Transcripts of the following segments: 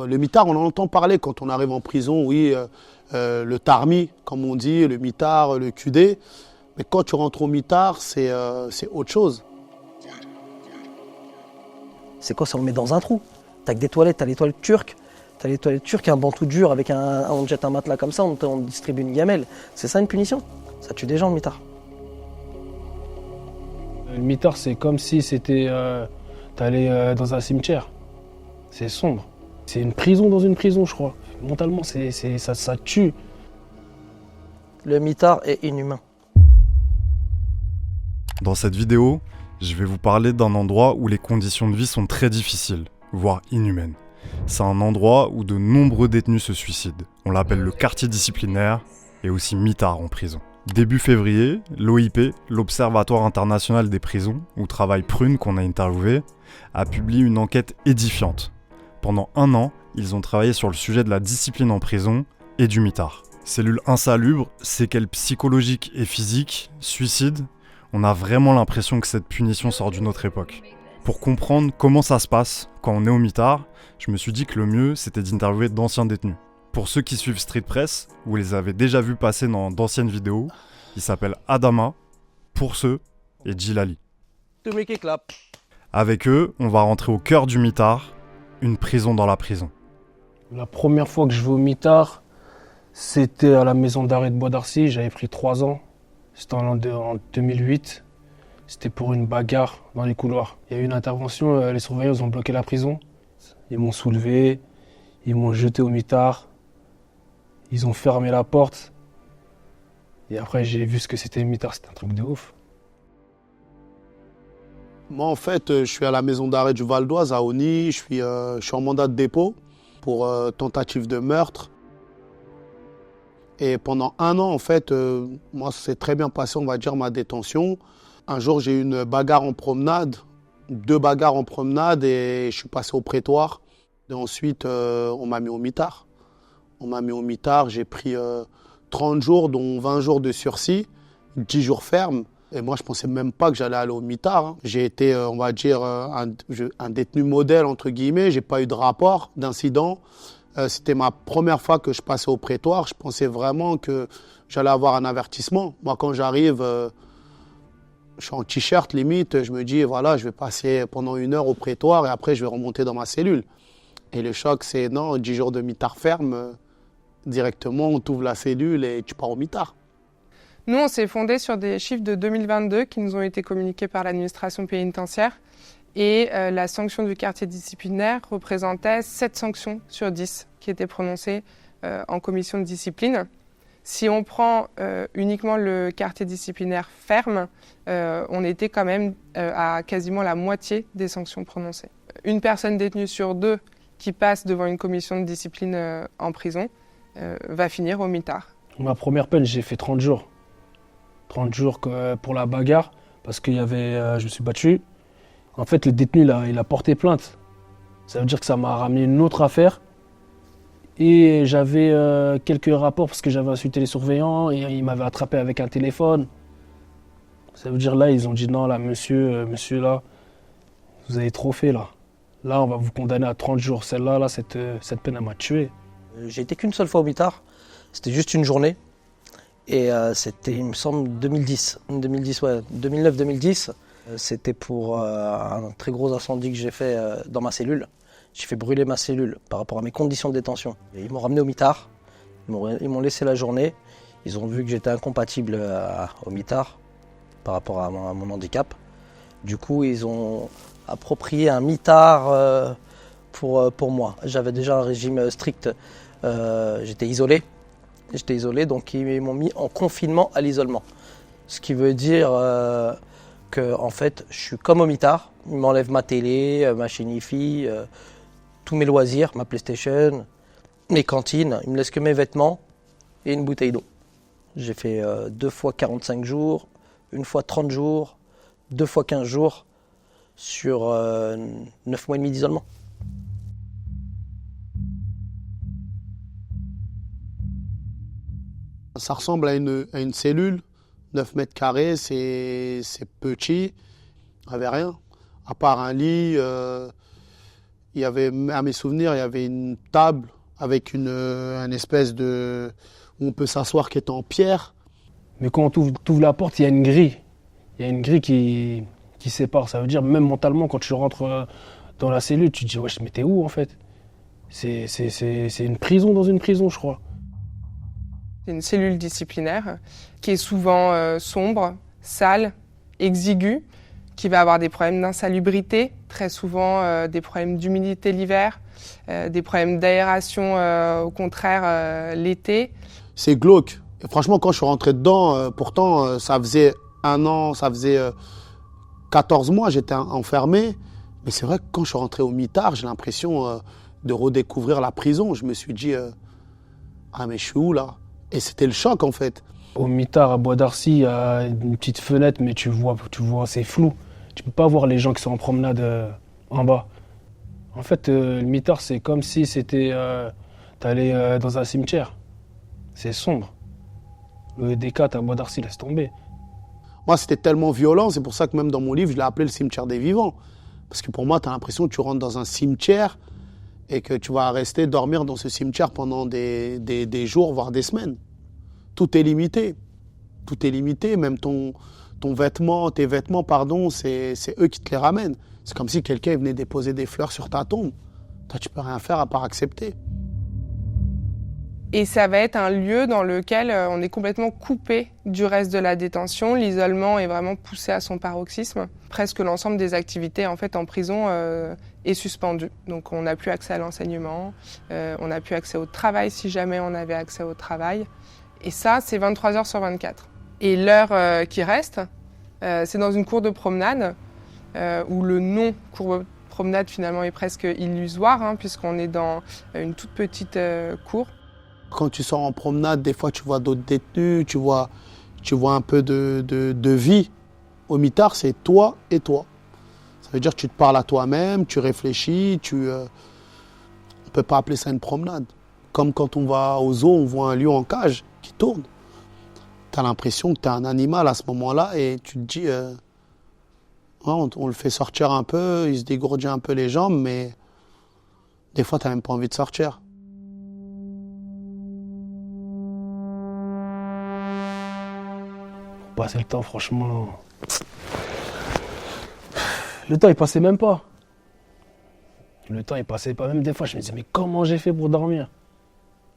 Le mitard, on en entend parler quand on arrive en prison, oui, le tarmi, comme on dit, le mitard, le QD. Mais quand tu rentres au mitard, c'est autre chose. C'est quoi ça? On met dans un trou. T'as que des toilettes, t'as les toilettes turques. T'as les toilettes turques, un banc tout dur avec on te jette un matelas comme ça, on te distribue une gamelle. C'est ça une punition? Ça tue des gens le mitard. Le mitard, c'est comme si c'était t'allais dans un cimetière. C'est sombre. C'est une prison dans une prison, je crois. Mentalement, ça tue. Le mitard est inhumain. Dans cette vidéo, je vais vous parler d'un endroit où les conditions de vie sont très difficiles, voire inhumaines. C'est un endroit où de nombreux détenus se suicident. On l'appelle le quartier disciplinaire et aussi mitard en prison. Début février, l'OIP, l'Observatoire international des prisons, où travaille Prune qu'on a interviewé, a publié une enquête édifiante. Pendant 1 an, ils ont travaillé sur le sujet de la discipline en prison et du mitard. Cellules insalubres, séquelles psychologiques et physiques, suicides, on a vraiment l'impression que cette punition sort d'une autre époque. Pour comprendre comment ça se passe quand on est au mitard, je me suis dit que le mieux c'était d'interviewer d'anciens détenus. Pour ceux qui suivent Street Press, vous les avez déjà vus passer dans d'anciennes vidéos, ils s'appellent Adama, Pourceux et Djilali. Avec eux, on va rentrer au cœur du mitard, une prison dans la prison. La première fois que je vais au mitard, c'était à la maison d'arrêt de Bois d'Arcy, j'avais pris 3 ans. C'était en 2008. C'était pour une bagarre dans les couloirs. Il y a eu une intervention, les surveillants ont bloqué la prison. Ils m'ont soulevé, ils m'ont jeté au mitard. Ils ont fermé la porte. Et après, j'ai vu ce que c'était le mitard, c'était un truc de ouf. Moi, en fait, je suis à la maison d'arrêt du Val d'Oise, à Osny. Je suis en mandat de dépôt pour tentative de meurtre. Et pendant 1 an, en fait, moi, ça s'est très bien passé, on va dire, ma détention. Un jour, j'ai eu une bagarre en promenade, 2 bagarres en promenade, et je suis passé au prétoire. Et ensuite, on m'a mis au mitard. On m'a mis au mitard, j'ai pris 30 jours, dont 20 jours de sursis, 10 jours fermes. Et moi, je ne pensais même pas que j'allais aller au mitard, hein. J'ai été, on va dire, un détenu modèle, entre guillemets. Je n'ai pas eu de rapport, d'incident. C'était ma première fois que je passais au prétoire. Je pensais vraiment que j'allais avoir un avertissement. Moi, quand j'arrive, je suis en t-shirt limite. Je me dis, voilà, je vais passer pendant 1 heure au prétoire et après, je vais remonter dans ma cellule. Et le choc, c'est non, 10 jours de mitard ferme. Directement, on t'ouvre la cellule et tu pars au mitard. Nous, on s'est fondé sur des chiffres de 2022 qui nous ont été communiqués par l'administration pénitentiaire. Et la sanction du quartier disciplinaire représentait 7 sanctions sur 10 qui étaient prononcées en commission de discipline. Si on prend uniquement le quartier disciplinaire ferme, on était quand même à quasiment la moitié des sanctions prononcées. Une personne détenue sur 2 qui passe devant une commission de discipline en prison va finir au mitard. Ma première peine, j'ai fait 30 jours. 30 jours pour la bagarre, parce que je me suis battu. En fait, le détenu, il a porté plainte. Ça veut dire que ça m'a ramené une autre affaire. Et j'avais quelques rapports parce que j'avais insulté les surveillants et ils m'avaient attrapé avec un téléphone. Ça veut dire là, ils ont dit non, là, monsieur, là, vous avez trop fait, là. Là, on va vous condamner à 30 jours. Celle-là, là, cette peine, elle m'a tué. J'ai été qu'une seule fois au mitard. C'était juste une journée. Et c'était, il me semble, 2010. 2009-2010. C'était pour un très gros incendie que j'ai fait dans ma cellule. J'ai fait brûler ma cellule par rapport à mes conditions de détention. Et ils m'ont ramené au mitard. Ils m'ont laissé la journée. Ils ont vu que j'étais incompatible au mitard par rapport à mon handicap. Du coup, ils ont approprié un mitard pour moi. J'avais déjà un régime strict. J'étais isolé, donc ils m'ont mis en confinement à l'isolement. Ce qui veut dire que, en fait, je suis comme au mitard. Ils m'enlèvent ma télé, ma chaîne IFI, tous mes loisirs, ma PlayStation, mes cantines. Ils me laissent que mes vêtements et une bouteille d'eau. J'ai fait 2 fois 45 jours, 1 fois 30 jours, 2 fois 15 jours sur 9 mois et demi d'isolement. Ça ressemble à une cellule, 9 mètres carrés, c'est petit, il n'y avait rien. À part un lit, il Il y avait, à mes souvenirs, il y avait une table avec une espèce de... où on peut s'asseoir qui est en pierre. Mais quand tu ouvres la porte, il y a une grille. Il y a une grille qui sépare. Ça veut dire, même mentalement, quand tu rentres dans la cellule, tu te dis, wesh, mais t'es où en fait? C'est une prison dans une prison, je crois. C'est une cellule disciplinaire qui est souvent sombre, sale, exiguë, qui va avoir des problèmes d'insalubrité, très souvent des problèmes d'humidité l'hiver, des problèmes d'aération au contraire l'été. C'est glauque. Et franchement, quand je suis rentré dedans, pourtant, ça faisait 1 an, ça faisait 14 mois, j'étais enfermé. Mais c'est vrai que quand je suis rentré au mitard, j'ai l'impression de redécouvrir la prison. Je me suis dit, ah mais je suis où là? Et c'était le choc en fait. Au mitard, à Bois d'Arcy, il y a une petite fenêtre, mais tu vois, c'est flou. Tu peux pas voir les gens qui sont en promenade en bas. En fait, le mitard, c'est comme si t'allais dans un cimetière. C'est sombre. Le ED4 à Bois d'Arcy, laisse tomber. Moi, c'était tellement violent, c'est pour ça que même dans mon livre, je l'ai appelé le cimetière des vivants. Parce que pour moi, tu as l'impression que tu rentres dans un cimetière et que tu vas rester dormir dans ce cimetière pendant des jours, voire des semaines. Tout est limité. Tout est limité, même tes vêtements, c'est eux qui te les ramènent. C'est comme si quelqu'un venait déposer des fleurs sur ta tombe. Toi, tu peux rien faire à part accepter. Et ça va être un lieu dans lequel on est complètement coupé du reste de la détention. L'isolement est vraiment poussé à son paroxysme. Presque l'ensemble des activités en fait en prison est suspendu. Donc on n'a plus accès à l'enseignement, on n'a plus accès au travail si jamais on avait accès au travail. Et ça, c'est 23 heures sur 24. Et l'heure qui reste, c'est dans une cour de promenade où le nom cour de promenade finalement est presque illusoire puisqu'on est dans une toute petite cour. Quand tu sors en promenade, des fois, tu vois d'autres détenus, tu vois un peu de vie. Au mitard, c'est toi et toi. Ça veut dire que tu te parles à toi-même, tu réfléchis, on ne peut pas appeler ça une promenade. Comme quand on va au zoo, on voit un lion en cage qui tourne. Tu as l'impression que tu es un animal à ce moment-là et tu te dis, on le fait sortir un peu, il se dégourdit un peu les jambes, mais des fois, tu n'as même pas envie de sortir. Passer le temps, franchement. Le temps, il passait même pas. Le temps, il passait pas. Même des fois, je me disais, mais comment j'ai fait pour dormir?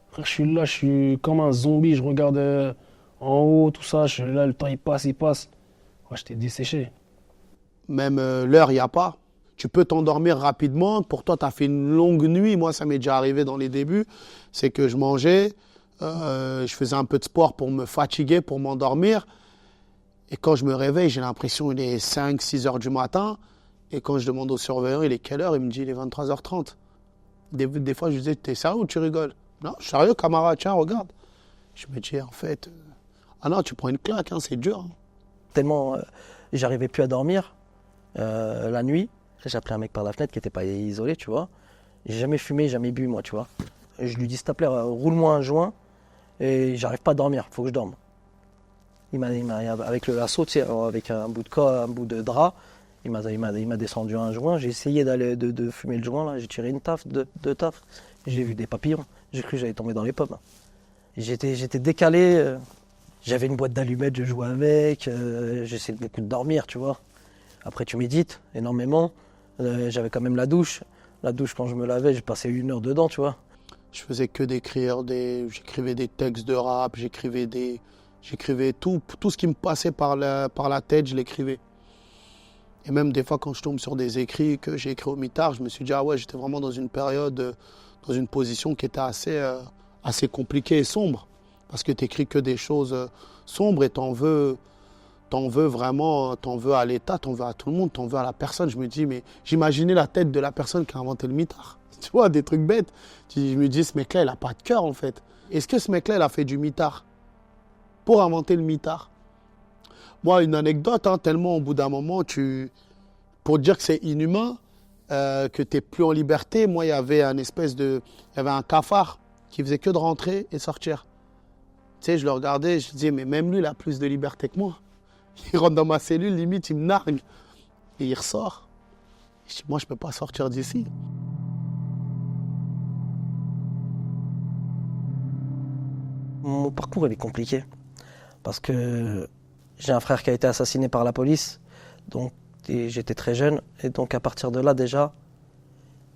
Frère, je suis là, je suis comme un zombie. Je regarde en haut, tout ça. Je suis là, le temps, il passe. Ouais, j'étais desséché. Même l'heure, il n'y a pas. Tu peux t'endormir rapidement. Pour toi, tu as fait une longue nuit. Moi, ça m'est déjà arrivé dans les débuts. C'est que je mangeais, je faisais un peu de sport pour me fatiguer, pour m'endormir. Et quand je me réveille, j'ai l'impression qu'il est 5-6 heures du matin. Et quand je demande au surveillant, il est quelle heure? Il me dit, il est 23h30. Des fois, je lui disais, t'es sérieux ou tu rigoles? Non, je suis sérieux, camarade, tiens, regarde. Je me dis, en fait, ah non, tu prends une claque, c'est dur. Tellement j'arrivais plus à dormir la nuit. J'appelais un mec par la fenêtre qui n'était pas isolé, tu vois. J'ai jamais fumé, jamais bu, moi, tu vois. Et je lui dis, s'il te plaît, roule-moi un joint. Et j'arrive pas à dormir, faut que je dorme. Il m'a avec le lasso, tu sais, avec un bout de drap, il m'a descendu un joint. J'ai essayé de fumer le joint, là. J'ai tiré une taf, deux tafs. J'ai vu des papillons. J'ai cru que j'allais tomber dans les pommes. J'étais décalé. J'avais une boîte d'allumettes, je jouais avec. J'essayais beaucoup de dormir, tu vois. Après, tu médites énormément. J'avais quand même la douche. La douche, quand je me lavais, j'ai passé 1 heure dedans, tu vois. Je faisais que d'écrire, j'écrivais des textes de rap, j'écrivais tout ce qui me passait par la tête, je l'écrivais. Et même des fois, quand je tombe sur des écrits que j'ai écrits au mitard, je me suis dit, ah ouais, j'étais vraiment dans une période, dans une position qui était assez compliquée et sombre. Parce que tu n'écris que des choses sombres et t'en veux vraiment, t'en veux à l'État, t'en veux à tout le monde, t'en veux à la personne. Je me dis, mais j'imaginais la tête de la personne qui a inventé le mitard. Tu vois, des trucs bêtes. Je me dis, ce mec-là, il n'a pas de cœur, en fait. Est-ce que ce mec-là, il a fait du mitard pour inventer le mitard? Moi, une anecdote, tellement au bout d'un moment, pour dire que c'est inhumain, que tu n'es plus en liberté, moi, il y avait un cafard qui faisait que de rentrer et sortir. Tu sais, je le regardais, je disais, mais même lui, il a plus de liberté que moi. Il rentre dans ma cellule, limite, il me nargue. Et il ressort. Je dis, moi, je ne peux pas sortir d'ici. Mon parcours, il est compliqué. Parce que j'ai un frère qui a été assassiné par la police. Donc, et j'étais très jeune. Et donc, à partir de là, déjà,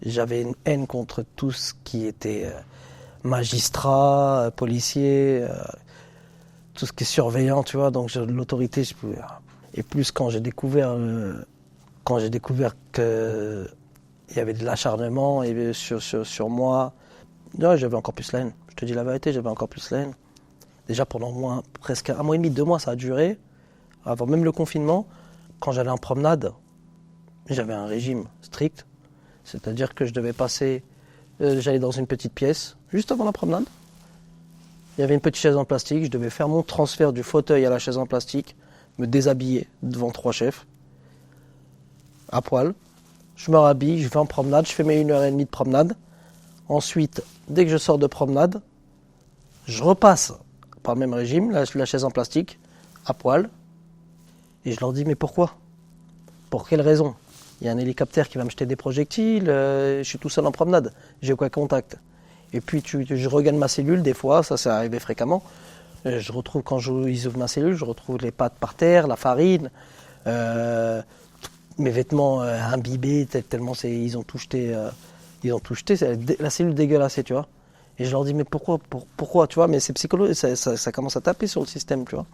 j'avais une haine contre tout ce qui était magistrat, policier, tout ce qui est surveillant, tu vois. Donc, l'autorité, je pouvais... Et plus quand j'ai découvert qu'il y avait de l'acharnement sur moi, là, j'avais encore plus la haine. Je te dis la vérité, j'avais encore plus la haine. Déjà pendant presque 1 mois et demi, 2 mois, ça a duré. Avant même le confinement, quand j'allais en promenade, j'avais un régime strict. C'est-à-dire que je devais passer, j'allais dans une petite pièce, juste avant la promenade. Il y avait une petite chaise en plastique, je devais faire mon transfert du fauteuil à la chaise en plastique, me déshabiller devant 3 chefs, à poil. Je me rhabille, je vais en promenade, je fais mes 1h30 de promenade. Ensuite, dès que je sors de promenade, je repasse par le même régime, la chaise en plastique, à poil. Et je leur dis, mais pourquoi? Pour quelle raison? Il y a un hélicoptère qui va me jeter des projectiles, je suis tout seul en promenade, j'ai aucun contact. Et puis je regagne ma cellule, des fois, ça arrivé fréquemment. Je retrouve, quand ils ouvrent ma cellule, je retrouve les pâtes par terre, la farine, mes vêtements imbibés, tellement ils ont tout jeté, c'est la cellule dégueulasse, tu vois. Et je leur dis, mais pourquoi, tu vois, mais c'est psychologique, ça commence à taper sur le système, tu vois.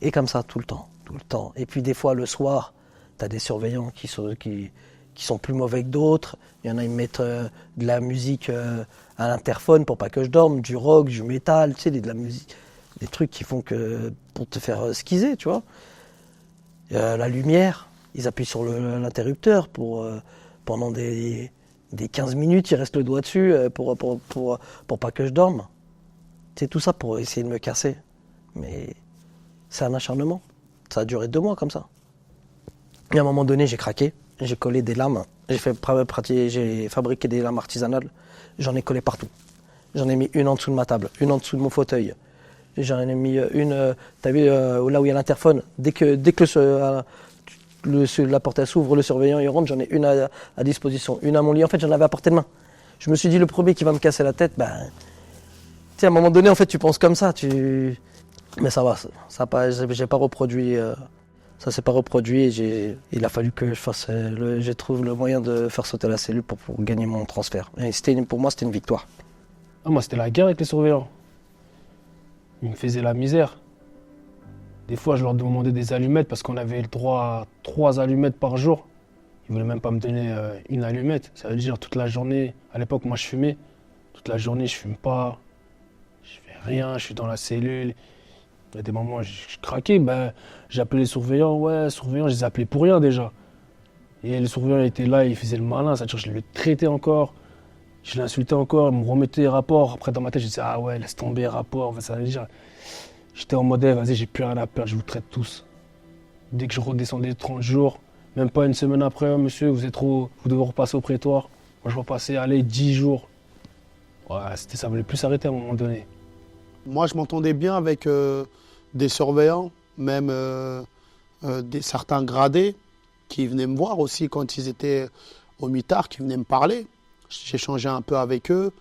Et comme ça, tout le temps. Et puis des fois, le soir, tu as des surveillants qui sont plus mauvais que d'autres. Il y en a, ils mettent de la musique à l'interphone pour pas que je dorme, du rock, du métal, tu sais, de la musique, des trucs qui font que pour te faire schizer, tu vois. La lumière, ils appuient sur l'interrupteur pour pendant des 15 minutes, ils restent le doigt dessus pour pas que je dorme. C'est tout ça pour essayer de me casser. Mais c'est un acharnement. Ça a duré 2 mois comme ça. Et à un moment donné, j'ai craqué. J'ai collé des lames. J'ai fabriqué des lames artisanales. J'en ai collé partout. J'en ai mis une en dessous de ma table, une en dessous de mon fauteuil. J'en ai mis une, t'as vu, là où il y a l'interphone. Dès que la porte s'ouvre, le surveillant il rentre, j'en ai une à disposition, une à mon lit. En fait, j'en avais à portée de main. Je me suis dit, le premier qui va me casser la tête, tu sais, à un moment donné, en fait, tu penses comme ça. Mais ça va, j'ai pas reproduit. Ça s'est pas reproduit et il a fallu que je trouve le moyen de faire sauter la cellule pour gagner mon transfert. Et pour moi, c'était une victoire. Ah, moi, c'était la guerre avec les surveillants. Ils me faisaient la misère. Des fois, je leur demandais des allumettes parce qu'on avait le droit à 3 allumettes par jour. Ils voulaient même pas me donner une allumette. Ça veut dire toute la journée. À l'époque, moi, je fumais. Toute la journée, je fume pas. Je fais rien, je suis dans la cellule. Il y a des moments où je craquais, j'appelais les surveillants, je les appelais pour rien déjà. Et les surveillants étaient là, ils faisaient le malin, c'est-à-dire je le traitais encore, je l'insultais encore, ils me remettaient les rapports. Après dans ma tête, je disais, ah ouais, laisse tomber, rapport. Enfin, ça veut dire, j'étais en mode, vas-y, j'ai plus rien à perdre, je vous traite tous. Dès que je redescendais 30 jours, même pas une semaine après, monsieur, vous devez repasser au prétoire. Moi, je repassais, allez, 10 jours. Ouais, ça voulait plus s'arrêter à un moment donné. Moi, je m'entendais bien avec des surveillants, même certains gradés qui venaient me voir aussi quand ils étaient au mitard, qui venaient me parler. J'échangeais un peu avec eux.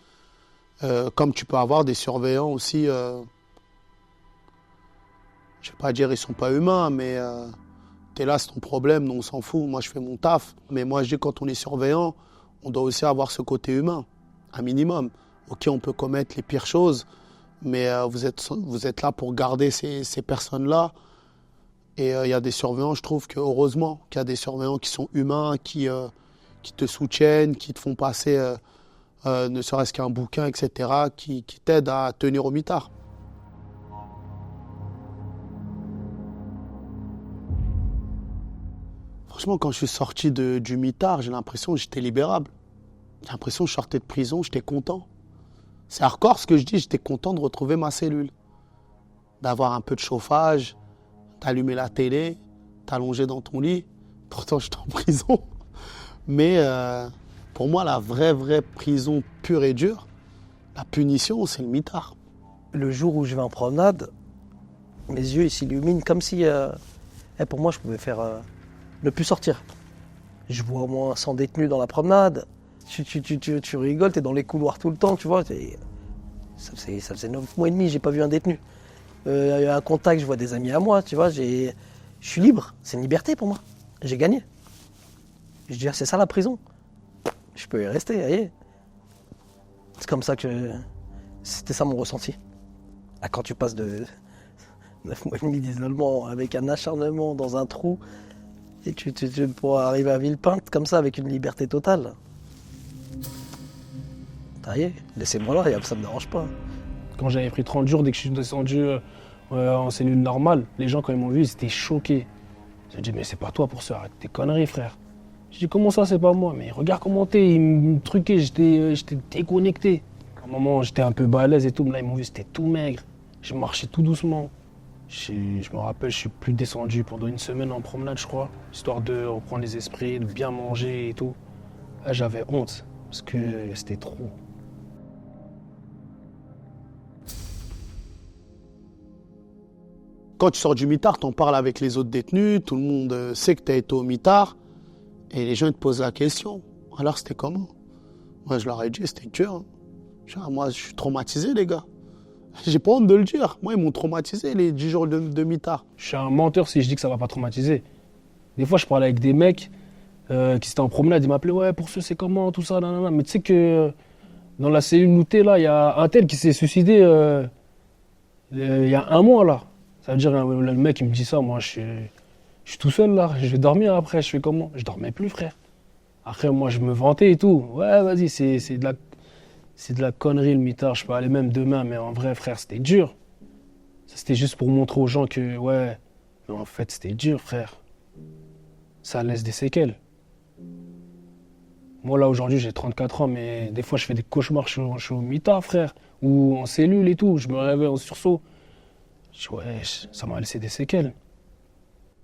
Comme tu peux avoir des surveillants aussi, je ne vais pas dire ils ne sont pas humains, mais tu es là, c'est ton problème, nous on s'en fout, moi je fais mon taf. Mais moi je dis quand on est surveillant, on doit aussi avoir ce côté humain, un minimum. Ok, on peut commettre les pires choses, mais vous êtes là pour garder ces personnes-là. Et il y a des surveillants, je trouve que heureusement qu'il y a des surveillants qui sont humains, qui te soutiennent, qui te font passer ne serait-ce qu'un bouquin, etc., qui t'aident à tenir au mitard. Franchement, quand je suis sorti du mitard, j'ai l'impression que j'étais libérable. J'ai l'impression que je sortais de prison, j'étais content. C'est hardcore ce que je dis, j'étais content de retrouver ma cellule. D'avoir un peu de chauffage, d'allumer la télé, t'allonger dans ton lit. Pourtant, j'étais en prison. Mais pour moi, la vraie prison pure et dure, la punition, c'est le mitard. Le jour où je vais en promenade, mes yeux ils s'illuminent comme si, pour moi, je pouvais ne plus sortir. Je vois au moins 100 détenus dans la promenade. Tu rigoles, t'es dans les couloirs tout le temps, tu vois. Ça faisait 9 mois et demi, j'ai pas vu un détenu. Un contact, je vois des amis à moi, tu vois, je suis libre, c'est une liberté pour moi. J'ai gagné. Je dis, c'est ça la prison. Je peux y rester, vous voyez. C'est comme ça que c'était ça mon ressenti. Ah, quand tu passes de 9 mois et demi d'isolement avec un acharnement dans un trou et tu pour arriver à Villepinte comme ça avec une liberté totale. Ça y est, laissez-moi là, ça me dérange pas. Quand j'avais pris 30 jours, dès que je suis descendu en cellule normale, les gens, quand ils m'ont vu, ils étaient choqués. J'ai dit, mais c'est pas toi pour ça, arrête tes conneries, frère. J'ai dit, comment ça, c'est pas moi? Mais regarde comment t'es, ils me truquaient, j'étais déconnecté. À un moment, j'étais un peu balèze et tout, mais là, ils m'ont vu, c'était tout maigre. Je marchais tout doucement. Je me rappelle, je suis plus descendu pendant une semaine en promenade, je crois, histoire de reprendre les esprits, de bien manger et tout. Là, j'avais honte, parce que c'était trop. Quand tu sors du mitard, t'en parles avec les autres détenus, tout le monde sait que tu as été au mitard, et les gens ils te posent la question. Alors c'était comment? Moi je leur ai dit, c'était dur. Moi je suis traumatisé les gars. J'ai pas honte de le dire. Moi ils m'ont traumatisé les 10 jours de mitard. Je suis un menteur si je dis que ça va pas traumatiser. Des fois je parlais avec des mecs qui étaient en promenade, ils m'appelaient, ouais pour ceux c'est comment, tout ça, nanana. Mais tu sais que dans la cellule où t'es là, il y a un tel qui s'est suicidé il y a un mois là. Ça veut dire, le mec, il me dit ça, moi, je suis tout seul, là, je vais dormir après, je fais comment? Je dormais plus, frère. Après, moi, je me vantais et tout. Ouais, vas-y, c'est de la connerie, le mitard, je peux aller même demain, mais en vrai, frère, c'était dur. Ça, c'était juste pour montrer aux gens que, ouais, mais en fait, c'était dur, frère. Ça laisse des séquelles. Moi, là, aujourd'hui, j'ai 34 ans, mais des fois, je fais des cauchemars, je suis au mitard, frère, ou en cellule et tout, je me réveille en sursaut. Ouais, ça m'a laissé des séquelles.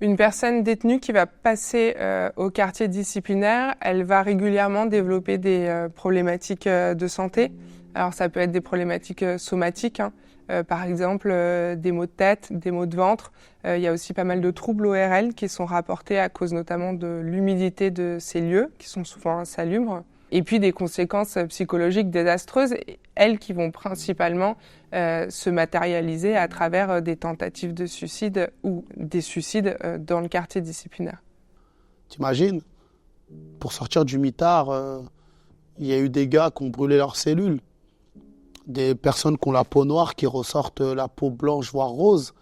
Une personne détenue qui va passer au quartier disciplinaire, elle va régulièrement développer des problématiques de santé. Alors ça peut être des problématiques somatiques, hein. Par exemple des maux de tête, des maux de ventre. Il y a aussi pas mal de troubles ORL qui sont rapportés à cause notamment de l'humidité de ces lieux, qui sont souvent insalubres. Et puis des conséquences psychologiques désastreuses, elles qui vont principalement se matérialiser à travers des tentatives de suicide ou des suicides dans le quartier disciplinaire. T'imagines? Pour sortir du mitard, il y a eu des gars qui ont brûlé leurs cellules. Des personnes qui ont la peau noire, qui ressortent la peau blanche, voire rose,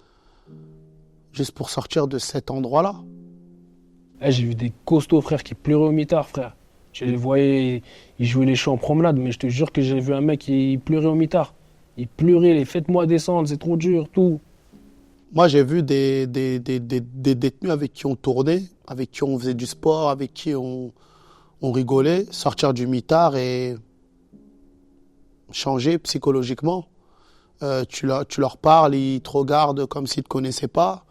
juste pour sortir de cet endroit-là. J'ai vu des costauds, frère, qui pleuraient au mitard, frère. Je les voyais, ils jouaient les chants en promenade, mais je te jure que j'ai vu un mec qui pleurait au mitard. Il pleurait, faites-moi descendre, c'est trop dur, tout. Moi, j'ai vu des détenus avec qui on tournait, avec qui on faisait du sport, avec qui on rigolait, sortir du mitard et changer psychologiquement. Tu leur parles, ils te regardent comme s'ils ne te connaissaient pas.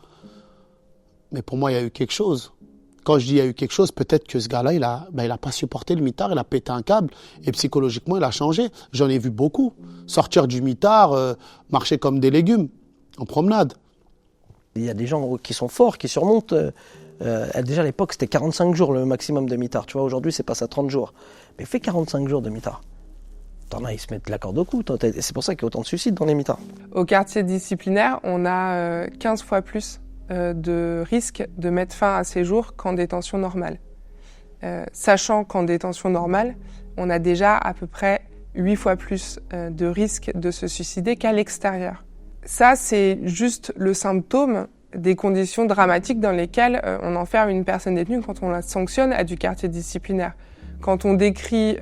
Mais pour moi, il y a eu quelque chose. Quand je dis il y a eu quelque chose, peut-être que ce gars-là, il a pas supporté le mitard, il a pété un câble et psychologiquement, il a changé. J'en ai vu beaucoup. Sortir du mitard, marcher comme des légumes, en promenade. Il y a des gens qui sont forts, qui surmontent. Déjà à l'époque, c'était 45 jours le maximum de mitard. Tu vois, aujourd'hui, c'est passé à 30 jours. Mais fais 45 jours de mitard. T'en as, ils se mettent la corde au cou. C'est pour ça qu'il y a autant de suicides dans les mitards. Au quartier disciplinaire, on a 15 fois plus de risque de mettre fin à ces jours qu'en détention normale. Sachant qu'en détention normale, on a déjà à peu près 8 fois plus de risque de se suicider qu'à l'extérieur. Ça, c'est juste le symptôme des conditions dramatiques dans lesquelles on enferme une personne détenue quand on la sanctionne à du quartier disciplinaire. Quand on décrit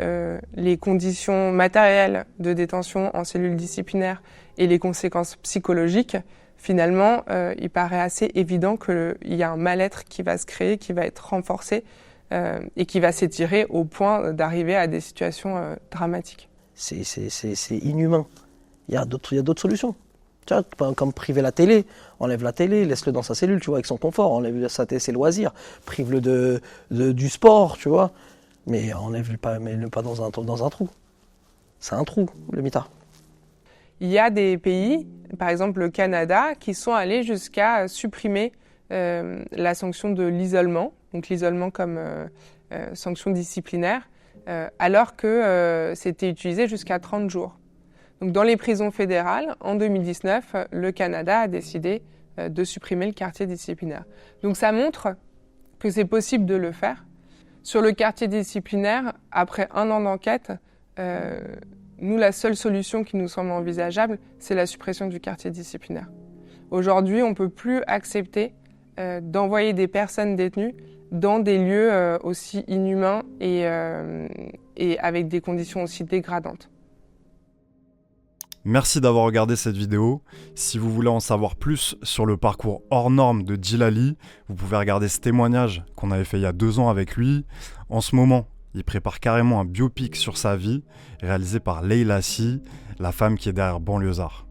les conditions matérielles de détention en cellule disciplinaire et les conséquences psychologiques, finalement, il paraît assez évident qu'il y a un mal-être qui va se créer, qui va être renforcé et qui va s'étirer au point d'arriver à des situations dramatiques. C'est inhumain. Il y a d'autres solutions. Tu vois, comme priver la télé, enlève la télé, laisse-le dans sa cellule, tu vois, avec son confort, enlève ses loisirs, prive-le du sport, tu vois, mais enlève-le pas, mets-le pas dans un trou. C'est un trou, le mitard. Il y a des pays, par exemple le Canada, qui sont allés jusqu'à supprimer la sanction de l'isolement, donc l'isolement comme sanction disciplinaire, alors que c'était utilisé jusqu'à 30 jours. Donc dans les prisons fédérales, en 2019, le Canada a décidé de supprimer le quartier disciplinaire. Donc ça montre que c'est possible de le faire. Sur le quartier disciplinaire, après 1 an d'enquête, nous, la seule solution qui nous semble envisageable, c'est la suppression du quartier disciplinaire. Aujourd'hui, on ne peut plus accepter d'envoyer des personnes détenues dans des lieux aussi inhumains et avec des conditions aussi dégradantes. Merci d'avoir regardé cette vidéo. Si vous voulez en savoir plus sur le parcours hors norme de Djilali, vous pouvez regarder ce témoignage qu'on avait fait il y a 2 ans avec lui. En ce moment, il prépare carrément un biopic sur sa vie, réalisé par Leila Si, la femme qui est derrière Banlieusard.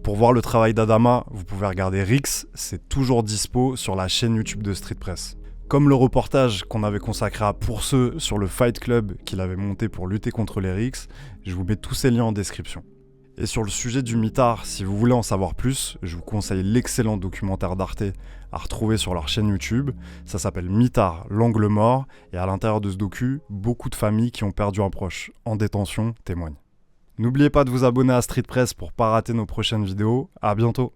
Pour voir le travail d'Adama, vous pouvez regarder Rix, c'est toujours dispo sur la chaîne YouTube de Street Press. Comme le reportage qu'on avait consacré à Pour Ceux sur le Fight Club qu'il avait monté pour lutter contre les Rix, je vous mets tous ces liens en description. Et sur le sujet du mitard, si vous voulez en savoir plus, je vous conseille l'excellent documentaire d'Arte à retrouver sur leur chaîne YouTube. Ça s'appelle Mitard, l'angle mort, et à l'intérieur de ce docu, beaucoup de familles qui ont perdu un proche en détention témoignent. N'oubliez pas de vous abonner à Street Press pour pas rater nos prochaines vidéos. À bientôt.